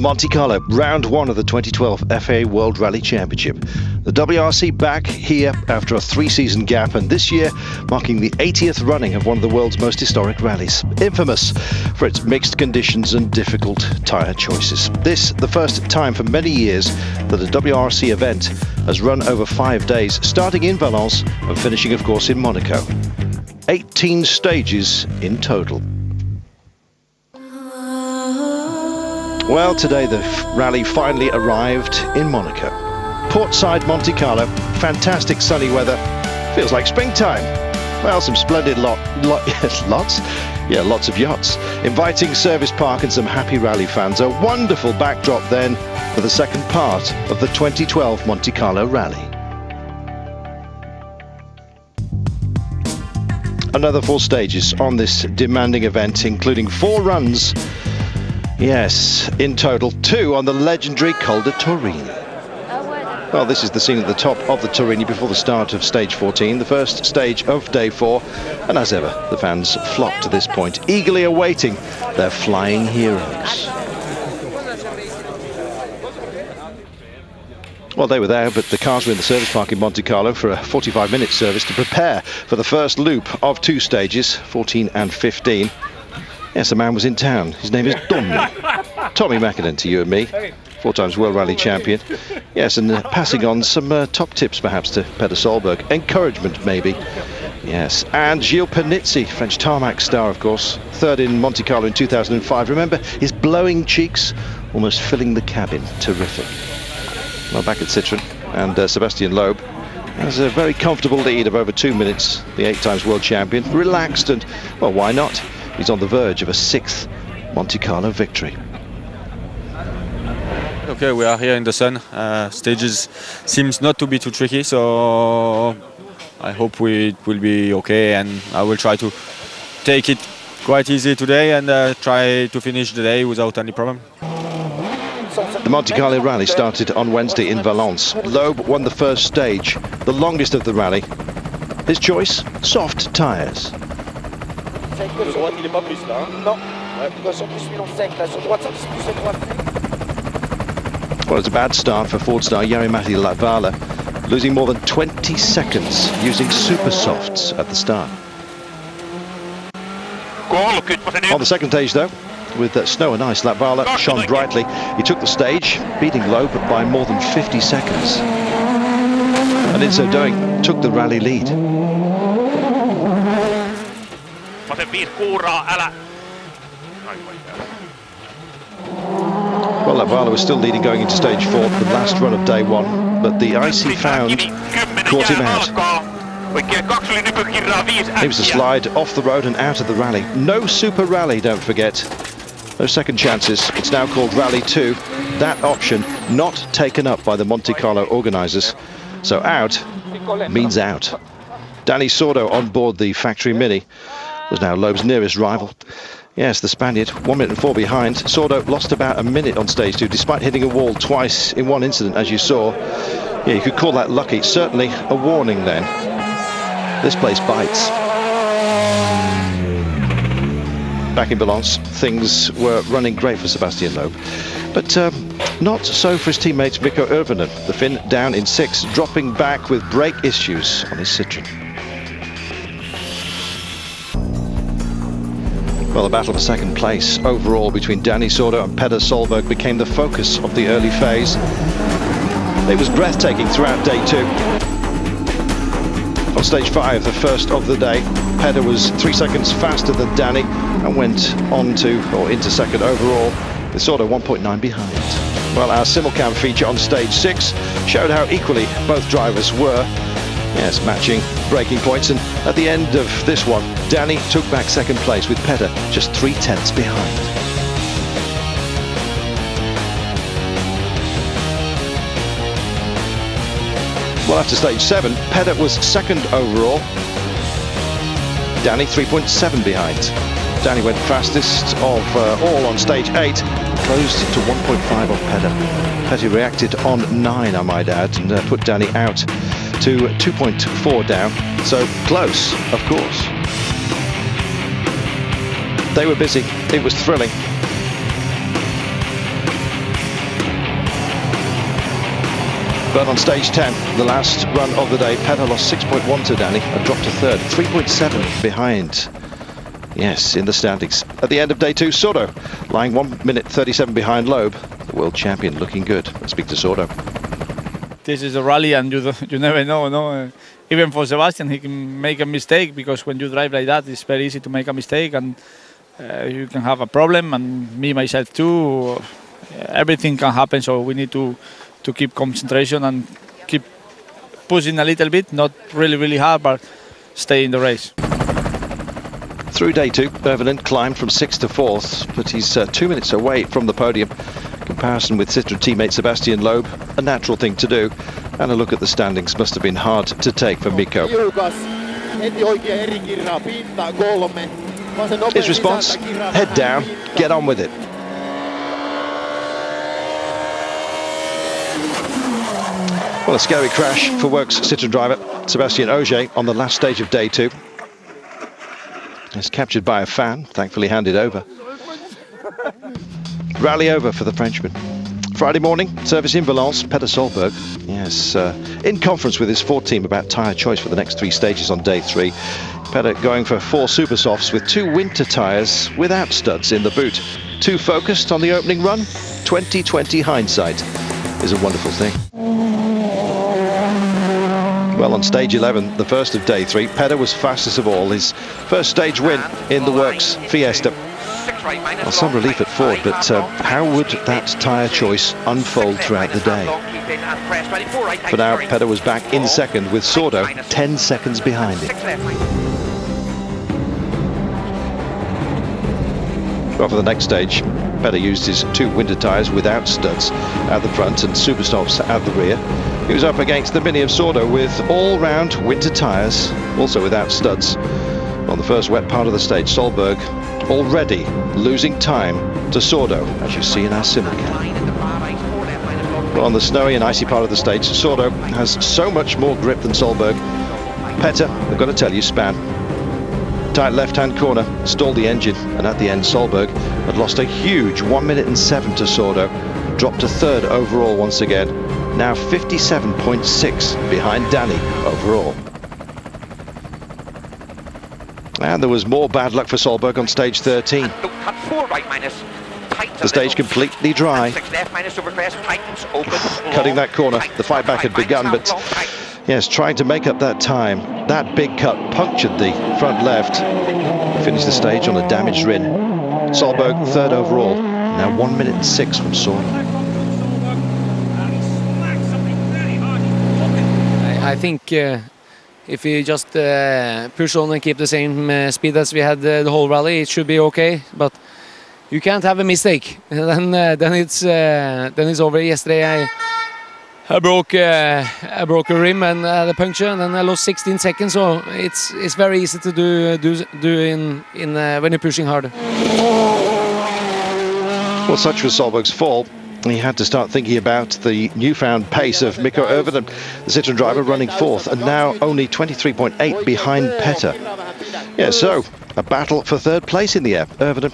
Monte Carlo, round one of the 2012 FA World Rally Championship. The WRC back here after a three-season gap, and this year marking the 80th running of one of the world's most historic rallies, infamous for its mixed conditions and difficult tyre choices. This, the first time for many years that a WRC event has run over 5 days, starting in Valence and finishing, of course, in Monaco. 18 stages in total. Well, today the rally finally arrived in Monaco. Portside Monte Carlo, fantastic sunny weather, feels like springtime. Well, some splendid lots of yachts, inviting service park and some happy rally fans. A wonderful backdrop then for the second part of the 2012 Monte Carlo rally. Another 4 stages on this demanding event, including 4 runs. Yes, in total 2 on the legendary Col de Torini. Well, this is the scene at the top of the Torini before the start of stage 14, the first stage of day 4, and as ever, the fans flock to this point, eagerly awaiting their flying heroes. Well, they were there, but the cars were in the service park in Monte Carlo for a 45-minute service to prepare for the first loop of 2 stages, 14 and 15. Yes, a man was in town. His name is Tommy Mäkinen to you and me, 4 times World Rally Champion. Yes, and passing on some top tips perhaps to Peter Solberg. Encouragement, maybe. Yes, and Gilles Panizzi, French tarmac star, of course. 3rd in Monte Carlo in 2005. Remember his blowing cheeks, almost filling the cabin. Terrific. Well, back at Citroën, and Sébastien Loeb has a very comfortable lead of over 2 minutes. The 8 times world champion, relaxed, and, well, why not? He's on the verge of a 6th Monte Carlo victory. Okay, we are here in the sun. Stages seems not to be too tricky, so I hope it will be okay, and I will try to take it quite easy today and try to finish the day without any problem. The Monte Carlo rally started on Wednesday in Valence. Loeb won the first stage, the longest of the rally. His choice? Soft tyres. Well, it's a bad start for Ford star Jari-Matti Latvala, losing more than 20 seconds using super softs at the start. On the second stage, though, with snow and ice, Latvala shone brightly. He took the stage, beating Loeb by more than 50 seconds. And in so doing, took the rally lead. Well, Latvala was still leading going into stage 4, the last run of day 1, but the icy found caught him out. He was to slide off the road and out of the rally. No super rally, don't forget. No second chances. It's now called Rally 2. That option not taken up by the Monte Carlo organisers. So out means out. Dani Sordo on board the factory Mini was now Loeb's nearest rival. Yes, the Spaniard, 1 minute and 4 behind. Sordo lost about a minute on stage 2, despite hitting a wall twice in one incident, as you saw. Yeah, you could call that lucky. Certainly a warning then. This place bites. Back in Valence, things were running great for Sébastien Loeb, but not so for his teammate Mikko Irvonen. The Finn down in 6, dropping back with brake issues on his Citroën. Well, the battle for second place overall between Dani Sordo and Peter Solberg became the focus of the early phase. It was breathtaking throughout day 2. On stage 5, the first of the day, Peter was 3 seconds faster than Dani and went on to, or into second overall, with Sordo 1.9 behind. Well, our simulcam feature on stage 6 showed how equally both drivers were. Yes, matching braking points, and at the end of this one, Dani took back second place with Peter just 3/10 behind. Well, after stage 7, Peter was second overall. Dani 3.7 behind. Dani went fastest of all on stage 8, closed to 1.5 off Peter. Peter reacted on 9, I might add, and put Dani out to 2.4 down, so close, of course. They were busy, it was thrilling. But on stage 10, the last run of the day, Petter lost 6.1 to Danny and dropped to third, 3.7 behind. Yes, in the standings. At the end of day 2, Sordo lying 1 minute 37 behind Loeb, the world champion, looking good. Let's speak to Sordo. This is a rally, and you never know, no? Even for Sebastian, he can make a mistake, because when you drive like that, it's very easy to make a mistake, and you can have a problem, and me myself too. Everything can happen, so we need to keep concentration and keep pushing a little bit, not really hard, but stay in the race. Through day 2, Irvinen climbed from 6th to 4th, but he's 2 minutes away from the podium. Comparison with Citroën teammate Sebastian Loeb, a natural thing to do, and a look at the standings must have been hard to take for Mikko. His response, head down, get on with it. Well, a scary crash for Works Citroën driver Sébastien Ogier on the last stage of day 2. It's captured by a fan, thankfully handed over. Rally over for the Frenchman. Friday morning, service in Valence, Petter Solberg. Yes, in conference with his Ford team about tyre choice for the next 3 stages on day 3. Petter going for 4 super softs with 2 winter tyres without studs in the boot. Too focused on the opening run? 20/20 hindsight is a wonderful thing. Well, on stage 11, the first of day 3, Petter was fastest of all. His first stage win in the Works Fiesta. Well, some relief at Ford, but how would that tyre choice unfold throughout the day? For now, Petter was back in second with Sordo 10 seconds behind him. Well, for the next stage, Petter used his 2 winter tyres without studs at the front and super softs at the rear. He was up against the Mini of Sordo with all-round winter tyres, also without studs. On the first wet part of the stage, Solberg already losing time to Sordo, as you see in our simulcam. Well, on the snowy and icy part of the stage, Sordo has so much more grip than Solberg. Petter, I've got to tell you, span. Tight left-hand corner, stalled the engine, and at the end, Solberg had lost a huge 1 minute and 7 to Sordo, dropped to third overall once again, now 57.6 behind Danny overall. And there was more bad luck for Solberg on stage 13. The stage completely dry. Cutting that corner, the fight back had begun, but yes, trying to make up that time. That big cut punctured the front left. Finished the stage on a damaged rim. Solberg third overall, now 1 minute and 6 from Sordo. I think if we just push on and keep the same speed as we had the whole rally, it should be okay. But you can't have a mistake. Then it's over. Yesterday I broke a rim and the puncture, and then I lost 16 seconds. So it's very easy to do when you're pushing harder. Well, such was Solberg's fall. He had to start thinking about the newfound pace of Mikko Irvinen, the Citroën driver, running 4th, and now only 23.8 behind Petter. Yeah, so a battle for 3rd place in the air. Irvinen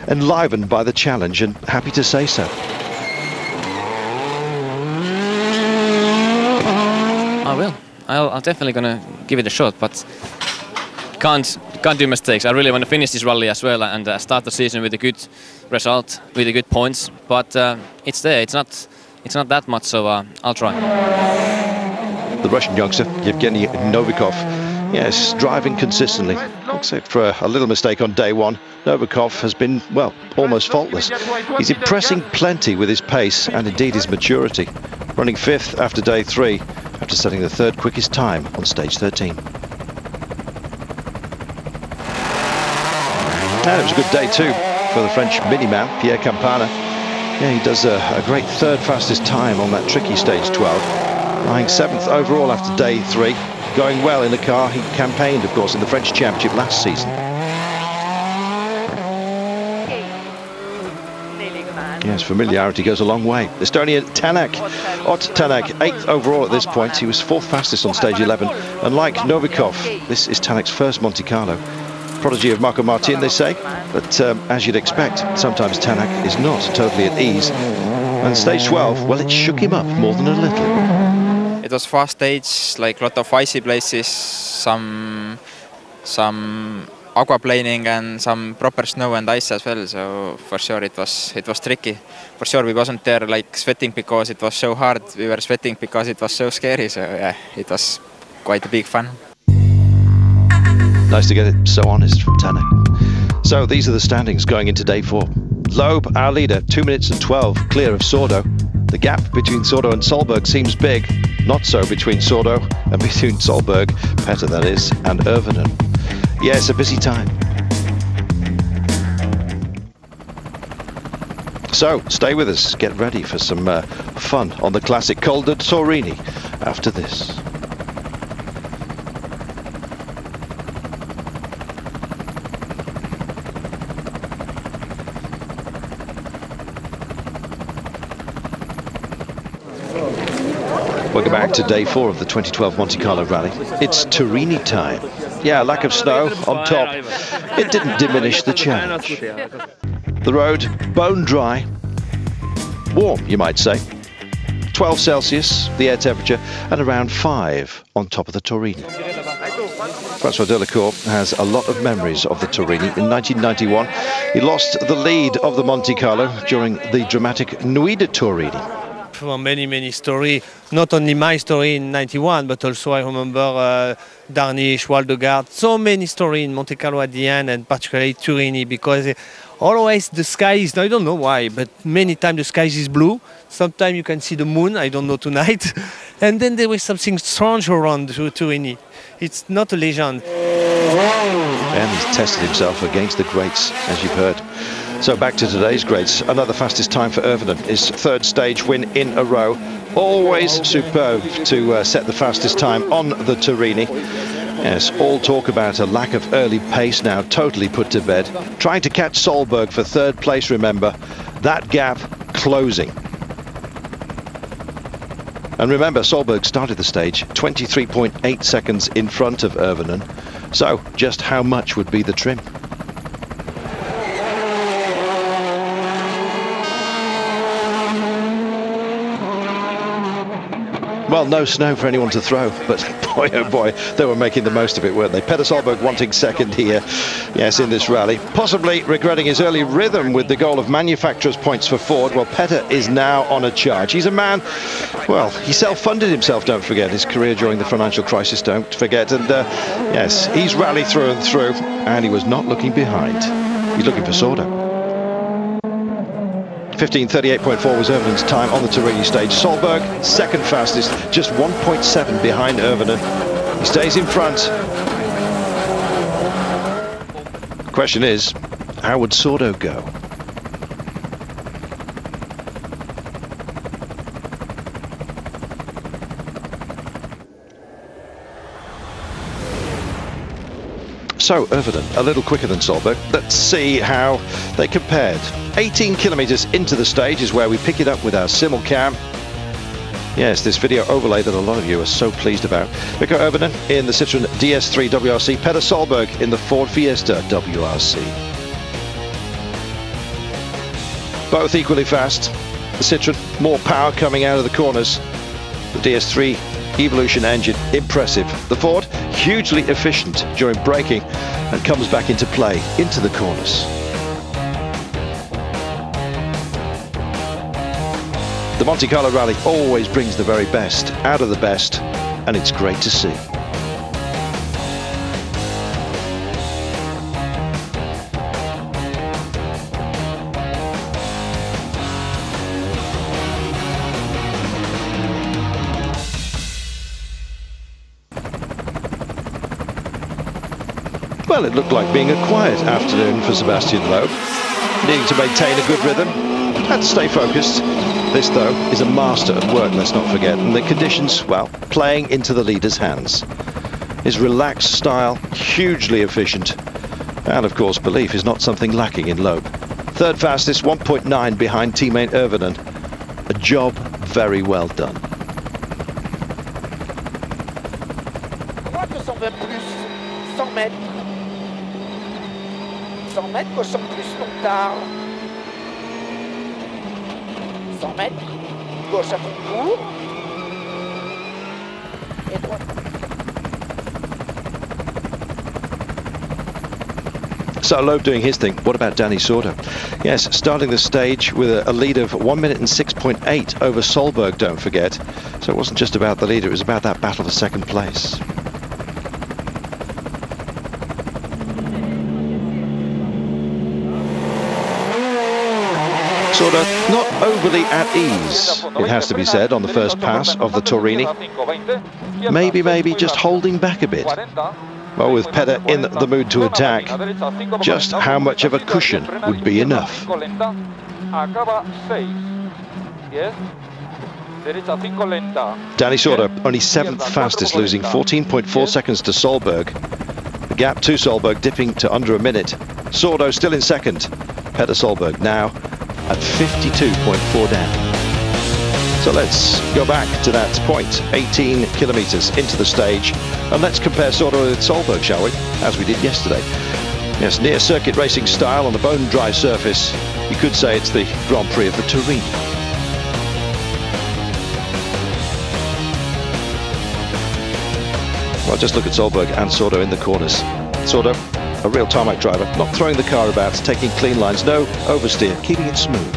enlivened by the challenge and happy to say so. I will. I'm definitely gonna give it a shot, but can't do mistakes. I really want to finish this rally as well and start the season with a good result, with the good points. But it's there. It's not that much. So I'll try. The Russian youngster Yevgeny Novikov, yes, driving consistently, except for a little mistake on day 1. Novikov has been, well, almost faultless. He's impressing plenty with his pace and indeed his maturity, running 5th after day 3, after setting the 3rd quickest time on stage 13. And it was a good day too for the French mini-man, Pierre Campana. Yeah, he does a great 3rd fastest time on that tricky stage 12, lying 7th overall after day 3, going well in a car he campaigned, of course, in the French Championship last season. Yes, familiarity goes a long way. Estonian Tanak, Ott Tanak, 8th overall at this point. He was 4th fastest on stage 11. And like Novikov, this is Tanak's first Monte Carlo. Prodigy of Marco Martin, they say, but as you'd expect, sometimes Tanak is not totally at ease. And stage 12, well, it shook him up more than a little. was fast stage, like a lot of icy places, some aquaplaning and some proper snow and ice as well. So for sure it was tricky. For sure we wasn't there like sweating because it was so hard. We were sweating because it was so scary. So yeah, it was quite a big fun. Nice to get it so honest from Tanner. So these are the standings going into day 4. Loeb, our leader, 2 minutes and 12, clear of Sordo. The gap between Sordo and Solberg seems big. Not so between Sordo and between Solberg, Petter that is, and Irvinen. Yeah, it's a busy time. So stay with us, get ready for some fun on the classic Col de Torini after this. Welcome back to day 4 of the 2012 Monte Carlo Rally. It's Torini time. Yeah, lack of snow on top. It didn't diminish the challenge. The road, bone dry. Warm, you might say. 12 Celsius, the air temperature, and around 5 on top of the Torini. Francois Delacour has a lot of memories of the Torini. In 1991, he lost the lead of the Monte Carlo during the dramatic Nuit de Torini. Many stories, not only my story in 91, but also I remember Darniche, Waldegard, so many stories in Monte Carlo at the end, and particularly Torini, because always the sky is, I don't know why, but many times the sky is blue. Sometimes you can see the moon, I don't know tonight. And then there was something strange around Torini. It's not a legend. And he's tested himself against the greats, as you've heard. So back to today's greats. Another fastest time for Irvinen, his 3rd stage win in a row. Always superb to set the fastest time on the Torini. Yes, all talk about a lack of early pace now totally put to bed. Trying to catch Solberg for 3rd place, remember. That gap closing. And remember, Solberg started the stage 23.8 seconds in front of Irvinen. So just how much would be the trim? Well, no snow for anyone to throw, but boy, oh boy, they were making the most of it, weren't they? Petter Solberg wanting 2nd here, yes, in this rally. Possibly regretting his early rhythm with the goal of manufacturer's points for Ford. Well, Petter is now on a charge. He's a man, well, he self-funded himself, don't forget, his career during the financial crisis, don't forget. And yes, he's rallied through and through, and he was not looking behind. He's looking for Sordo. 15:38.4 was Irvinen's time on the Torini stage. Solberg, 2nd fastest, just 1.7 behind Irvinen. He stays in front. Question is, how would Sordo go? So, Irvinen, a little quicker than Solberg. Let's see how they compared. 18 kilometers into the stage is where we pick it up with our simulcam. Yes, this video overlay that a lot of you are so pleased about. Mikko Irvinen in the Citroën DS3 WRC, Petter Solberg in the Ford Fiesta WRC. Both equally fast. The Citroën, more power coming out of the corners. The DS3 Evolution engine, impressive. The Ford, hugely efficient during braking and comes back into play, into the corners. The Monte Carlo Rally always brings the very best out of the best, and it's great to see. Well, it looked like being a quiet afternoon for Sebastian Loeb. Needing to maintain a good rhythm, had to stay focused. This, though, is a master at work, let's not forget, and the conditions, well, playing into the leader's hands. His relaxed style, hugely efficient, and of course, belief is not something lacking in Loeb. 3rd fastest, 1.9 behind teammate Irvinen. A job very well done. Gauche plus Longtard. 100 mètres, gauche à fond court. So Loeb doing his thing. What about Danny Sordo? Yes, starting the stage with a lead of 1 minute and 6.8 over Solberg, don't forget. So it wasn't just about the leader, it was about that battle for second place. Sordo not overly at ease, it has to be said, on the first pass of the Torini. Maybe just holding back a bit. Well, with Peder in the mood to attack, just how much of a cushion would be enough? Danny Sordo, only 7th fastest, losing 14.4 seconds to Solberg. The gap to Solberg dipping to under a minute. Sordo still in second. Peder Solberg now at 52.4 down. So let's go back to that point, 18 kilometres into the stage, and let's compare Sordo with Solberg, shall we, as we did yesterday. Yes, near circuit racing style on a bone dry surface. You could say it's the Grand Prix of the Turin. Well, just look at Solberg and Sordo in the corners. Sordo, a real tarmac driver, not throwing the car about, taking clean lines, no oversteer, keeping it smooth.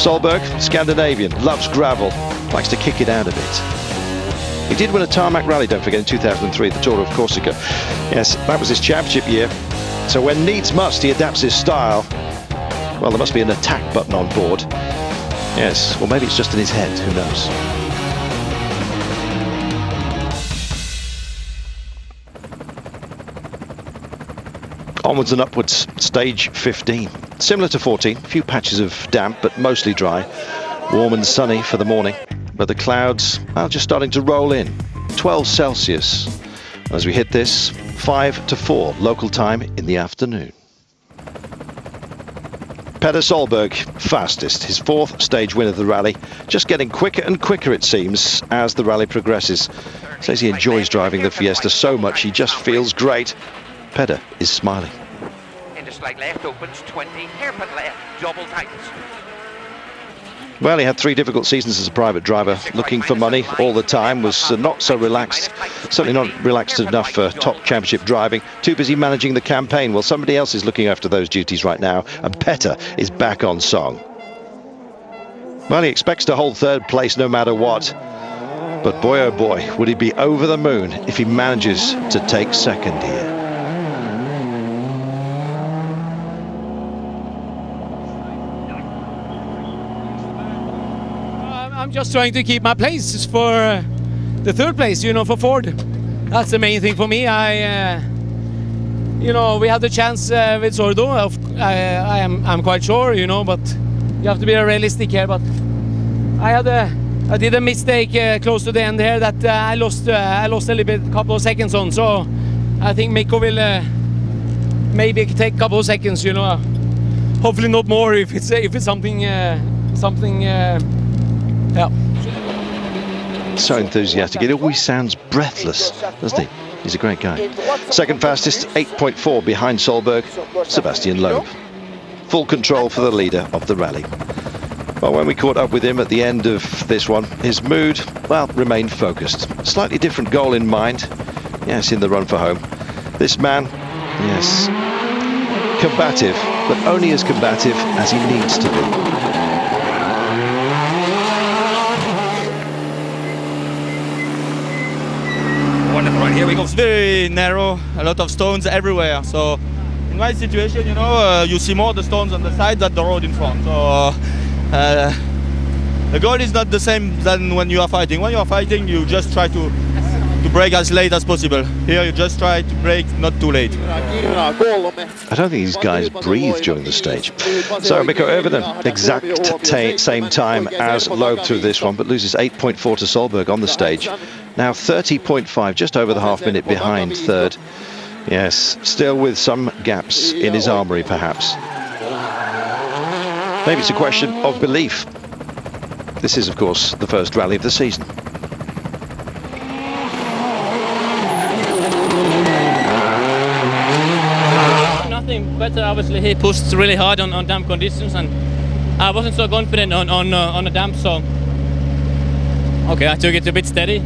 Solberg, Scandinavian, loves gravel, likes to kick it out a bit. He did win a tarmac rally, don't forget, in 2003, the Tour of Corsica. Yes, that was his championship year. So when needs must, he adapts his style. Well, there must be an attack button on board. Yes, or maybe it's just in his head, who knows. Onwards and upwards, stage 15. Similar to 14, a few patches of damp, but mostly dry. Warm and sunny for the morning, but the clouds are just starting to roll in. 12 Celsius. As we hit this, 5 to 4 local time in the afternoon. Peder Solberg, fastest, his 4th stage win of the rally. Just getting quicker and quicker, it seems, as the rally progresses. Says he enjoys driving the Fiesta so much, he just feels great. Peder is smiling. Into slight left opens 20, hairpin left, double tightens. Well, he had 3 difficult seasons as a private driver, looking for money all the time, was not so relaxed, certainly not relaxed enough for top championship driving, too busy managing the campaign. Well, somebody else is looking after those duties right now, and Peder is back on song. Well, he expects to hold 3rd place no matter what, but boy oh boy, would he be over the moon if he manages to take 2nd here. I'm just trying to keep my place for the 3rd place, you know, for Ford. That's the main thing for me. You know, we had the chance with Sordo. I'm quite sure, you know, but you have to be realistic here. But I did a mistake close to the end here that I lost a little bit, couple of seconds on. So I think Mikko will maybe take a couple of seconds, you know. Hopefully not more if it's something. Yeah. So enthusiastic, it always sounds breathless, doesn't he? He's a great guy. 2nd fastest, 8.4 behind Solberg, Sebastian Loeb. Full control for the leader of the rally. Well, when we caught up with him at the end of this one, his mood, well, remained focused. Slightly different goal in mind, yes, in the run for home. This man, yes, combative, but only as combative as he needs to be. Right, here we go. It's very narrow, a lot of stones everywhere. So in my situation, you know, you see more the stones on the side than the road in front. So the goal is not the same than when you are fighting. When you are fighting, you just try to brake as late as possible. Here you just try to brake not too late. I don't think these guys breathe during the stage. So Mikko Ervinen, exact same time as Loeb through this one, but loses 8.4 to Solberg on the stage. Now 30.5, just over the half-minute behind 3rd. Yes, still with some gaps in his armoury, perhaps. Maybe it's a question of belief. This is, of course, the 1st rally of the season. Nothing better, obviously. He pushed really hard on damp conditions, and I wasn't so confident on the damp, so okay, I took it a bit steady.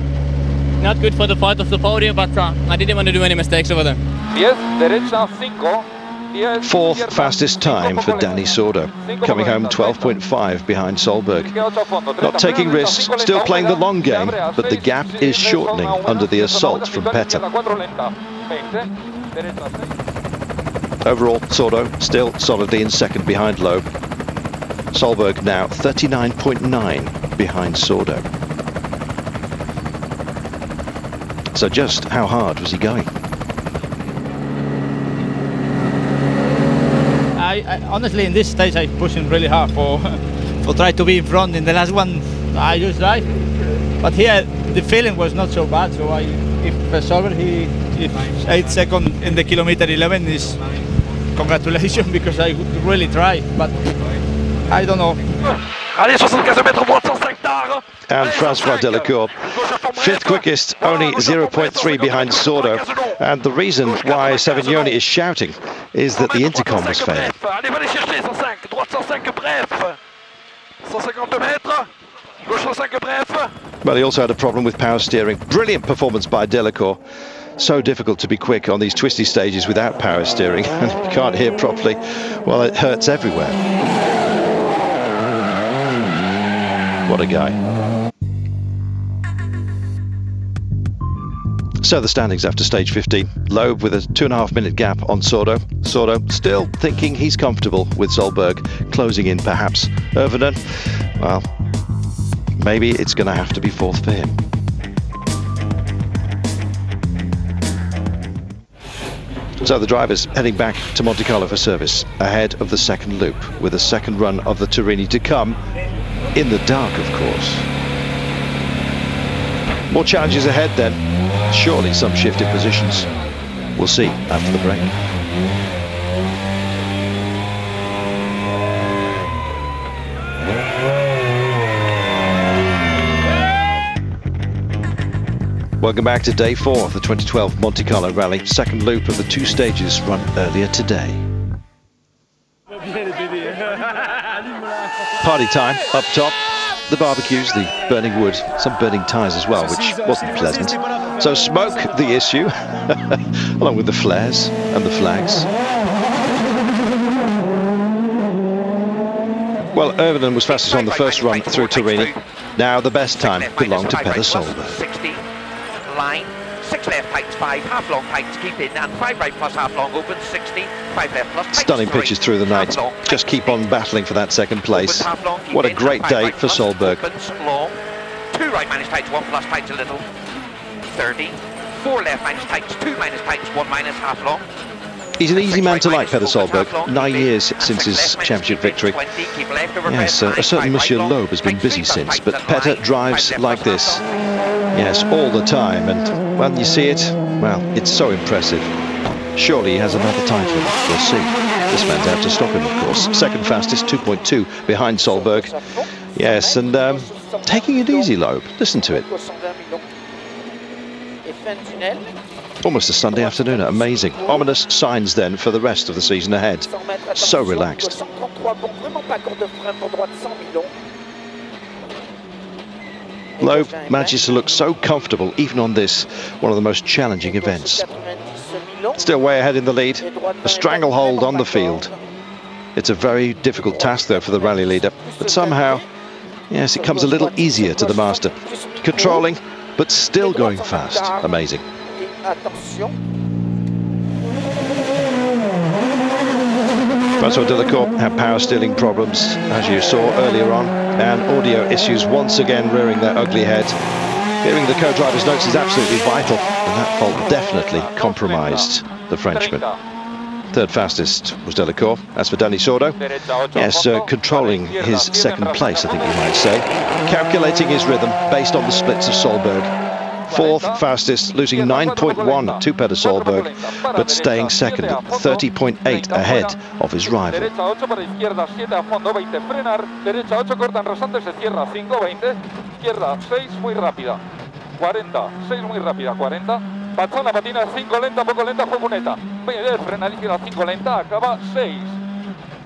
not good for the fight of the podium, but I didn't want to do any mistakes over there. 10, derecha 5. Fourth fastest time for Danny Sordo, coming home 12.5 behind Solberg. Not taking risks, still playing the long game, but the gap is shortening under the assault from Petter. Overall, Sordo still solidly in second behind Loeb. Solberg now 39.9 behind Sordo. So just how hard was he going? I honestly, in this stage, I'm pushing really hard for try to be in front. In the last one, I just drive, but here the feeling was not so bad. So if Solberg if 8 seconds in the kilometer 11 is congratulations, because I really tried, but I don't know. Allez, 75 mètres, 305 d'art. And Francois Delacour, fifth quickest, only 0.3 behind Sordo. And the reason why Savignoni is shouting is that the intercom was failing. Allez, va aller chercher 105, droite 105, bref. 152 mètres, gauche 105, bref. Well, he also had a problem with power steering. Brilliant performance by Delacour. So difficult to be quick on these twisty stages without power steering. And if you can't hear properly, well, it hurts everywhere. What a guy. So the standings after stage 15. Loeb with a 2.5-minute gap on Sordo. Sordo still thinking he's comfortable with Solberg closing in perhaps. Irvinen, well, maybe it's going to have to be fourth for him. So the drivers heading back to Monte Carlo for service ahead of the second loop, with a second run of the Turini to come. In the dark, of course. More challenges ahead then. Surely some shift in positions. We'll see after the break. Welcome back to day 4 of the 2012 Monte Carlo Rally. Second loop of the 2 stages run earlier today. Party time up top, the barbecues, the burning wood, some burning tyres as well, which wasn't pleasant. So smoke the issue, along with the flares and the flags. Well, Irvinen was fastest on the first run through Turini. Now the best time belonged to Petter Solberg. 60, line, 6 left tights, 5 half long tights, keep in, and 5 right plus half long open, 60, 5 left plus tights. Stunning pitches through the night. Just keep on battling for that second place. What a great day for Solberg. Long, 2 right minus tights, 1 plus tights a little, 30, 4 left minus tights, 2 minus tights, 1 minus half long. He's an easy man to like, Petter Solberg. 9 years since his championship victory. Yes, a certain Monsieur Loeb has been busy since, but Petter drives like this. Yes, all the time, and when you see it, well, it's so impressive. Surely he has another title. We'll see. This man's out to stop him, of course. Second fastest, 2.2 behind Solberg. Yes, and taking it easy, Loeb. Listen to it. Almost a Sunday afternoon, amazing. Ominous signs then for the rest of the season ahead. So relaxed. Loeb manages to look so comfortable even on this, one of the most challenging events. Still way ahead in the lead, a stranglehold on the field. It's a very difficult task though for the rally leader, but somehow, yes, it comes a little easier to the master. Controlling, but still going fast. Amazing. Francois Delacour had power steering problems, as you saw earlier on, and audio issues once again rearing their ugly head. Hearing the co-driver's notes is absolutely vital, and that fault definitely compromised the Frenchman. Third fastest was Delacour. As for Danny Sordo, yes, controlling his second place, I think you might say. Calculating his rhythm based on the splits of Solberg. Fourth fastest, losing 9.1 to Petter Solberg, but staying second, 30.8 ahead of his rival. Derecha 8 para izquierda 7 a fondo 20 frenar, derecha 8 cortan rasante se cierra 5 20, izquierda 6 muy rápida 40, 6 muy rápida 40, pachana patina 5 lenta, poco lenta, juego neta, 10 frenar izquierda 5 lenta, acaba 6,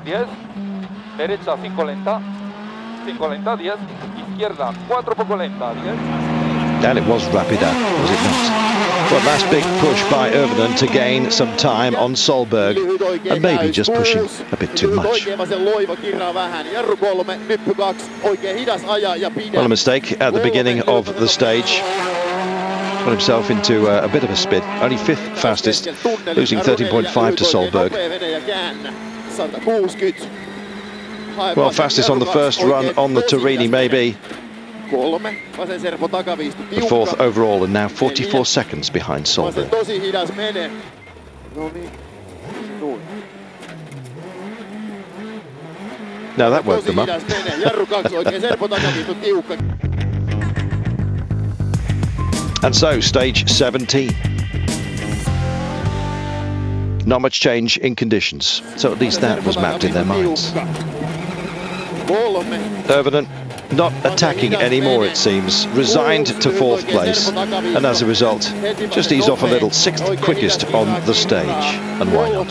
10, derecha 5 lenta, 10, izquierda 4 poco lenta, 10. And it was Rapida, was it not? Well, last big push by Irvinen to gain some time on Solberg, and maybe just pushing a bit too much. Well, a mistake at the beginning of the stage. Got himself into a bit of a spin. Only 5th fastest, losing 13.5 to Solberg. Well, fastest on the first run on the Turini, maybe. The 4th overall, and now 44 seconds behind Solberg. Now that woke them up. And so, stage 17. Not much change in conditions, so at least that was mapped in their minds. Irvinen not attacking anymore, it seems, resigned to 4th place, and as a result, just ease off a little, 6th quickest on the stage, and why not?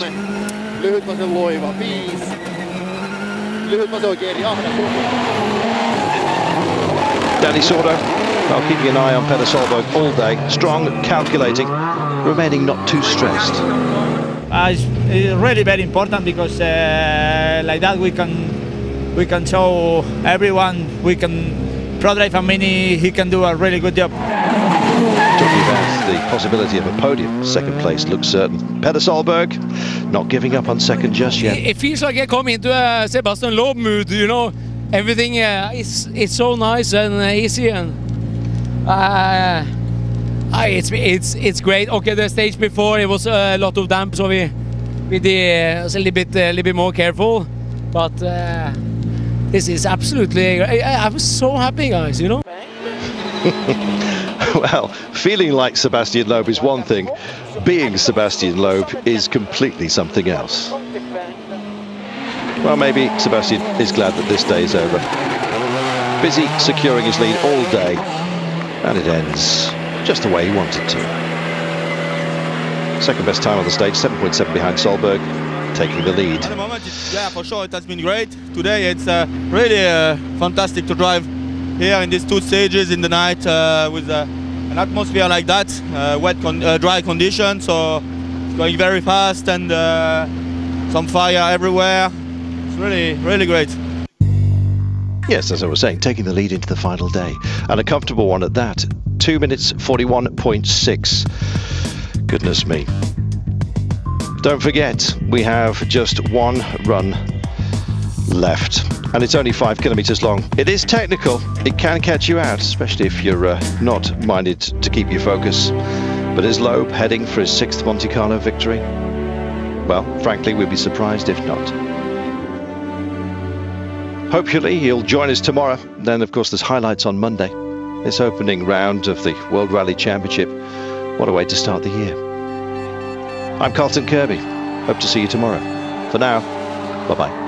Danny Sordo, well, keeping an eye on Petter Solberg all day, strong, calculating, remaining not too stressed. It's really very important because like that we can show everyone we can pro-drive a mini. He can do a really good job. Talking about the possibility of a podium, 2nd place looks certain. Petter Solberg not giving up on 2nd just yet. It feels like I come into a Sebastian Loeb mood, you know. Everything it's so nice and easy, and it's great. Okay, the stage before it was a lot of damp, so we was a little bit more careful, but this is absolutely. I was so happy, guys. You know. Well, feeling like Sebastian Loeb is one thing. Being Sebastian Loeb is completely something else. Well, maybe Sebastian is glad that this day is over. Busy securing his lead all day, and it ends just the way he wanted to. 2nd best time on the stage, 7.7 behind Solberg, taking the lead. At the moment, yeah, for sure, it has been great. Today, it's really fantastic to drive here in these 2 stages in the night with an atmosphere like that, dry conditions, so it's going very fast and some fire everywhere. It's really, really great. Yes, as I was saying, taking the lead into the final day, and a comfortable one at that. 2 minutes 41.6. Goodness me. Don't forget, we have just 1 run left, and it's only 5 kilometers long. It is technical, it can catch you out, especially if you're not minded to keep your focus. But is Loeb heading for his 6th Monte Carlo victory? Well, frankly, we'd be surprised if not. Hopefully he'll join us tomorrow. Then, of course, there's highlights on Monday. This opening round of the World Rally Championship. What a way to start the year. I'm Carlton Kirby. Hope to see you tomorrow. For now, bye-bye.